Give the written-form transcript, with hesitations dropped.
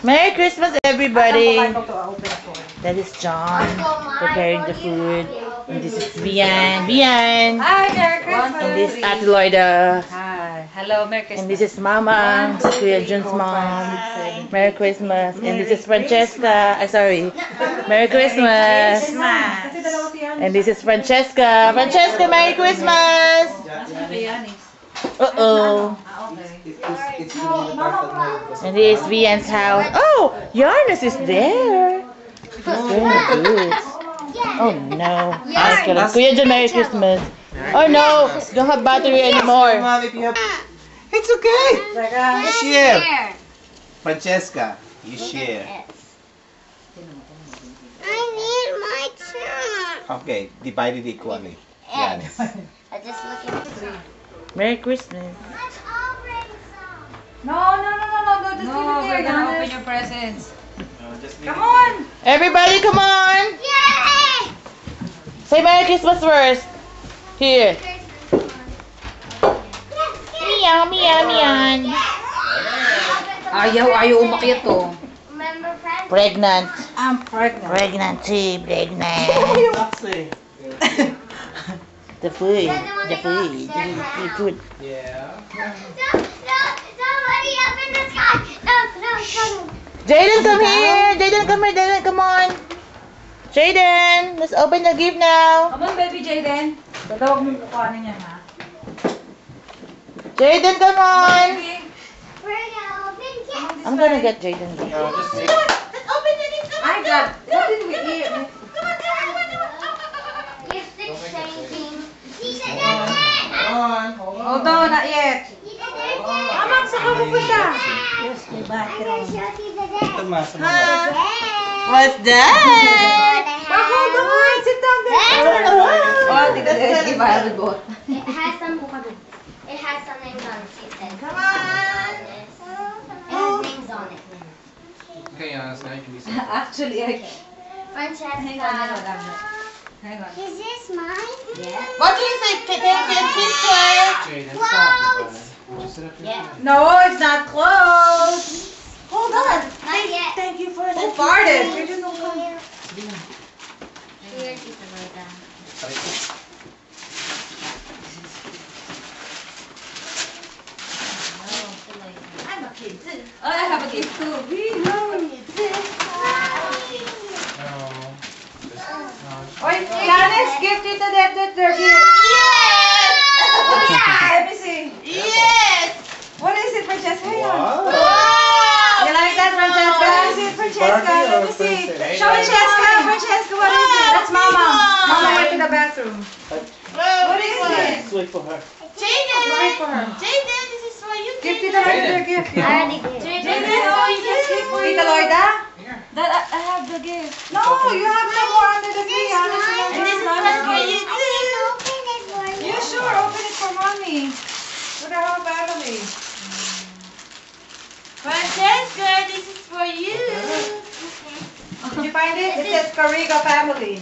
Merry Christmas, everybody. That is John preparing the food. And this is Bian. Bian. Hi, Merry Christmas. And this is Ate Loida. Hi. Hello, Merry Christmas. And this is Mama, Kuya Jun's mom. Merry Christmas. And this is Francesca. Sorry. Merry Christmas. And this is Francesca. Francesca, Merry Christmas. Uh-oh. And this is Vian's house. Oh, Yarnus is there. He's doing good. Oh no. Kuya Jun, Merry Christmas. Oh no, don't have battery anymore. It's okay. You share. Francesca, you share. I need my turn. Okay, divide it equally. Yan. I just looking for Merry Christmas. No, just leave it there. Don't open your presents. Come on. Everybody, come on. Yay! Say Merry Christmas first. Here. Meow, meow, meow. Ayaw umakyat to. Remember friends? Pregnant. I'm pregnant. Pregnancy, pregnant. The food. The food. The food. Yeah. Somebody up in the sky. No. Jaden, come here. Jaden, come here. Jaden, come on. Jaden, let's open the gift now. Come on, baby Jaden. Tatawag mo yung kukuhanin niya, ha? Jaden, come on. Baby. I'm gonna get Jaden. Let's open it. I got. What did we eat? Gift exchanging. Hold on, not yet. Mama, saan ka pupunta? What's that? Hold on, sit down there. Oh, tignan si Violet boat. It has some names on it. She said. Come on. It has names on it. Okay, now you can be Actually, Francesca. Hang on. Is this mine? Yes. What do you think? Take your picture. Yeah. No, it's not closed. Hold on. Not yet. Thank you for Who farted? Here, Tita Loida. I'm a kid too. Oh, I have a gift too. Oy, Janice, give Tita Deb their gift. Yes! Let me see. Yes! What is it, Francesca? Wow. Wow! You like that, Francesca? What is it, Francesca? Let me see. Show Francesca, what is it? That's Mama. Mama went to the bathroom. What is it? Wait for her. Jaden! Wait for her. Jaden, this is for you. Give Tita Loida their gift. I already did. Jaden, oh, you just give for Tita you. Loida? That I have the gift. No, you have some more under the tree. This Honestly, mine. And this is one for you I too. can open it for you. Yeah, sure. Open it for Mommy. For the whole family. Francesca, this is for you. Did you find it? It says Cariga family.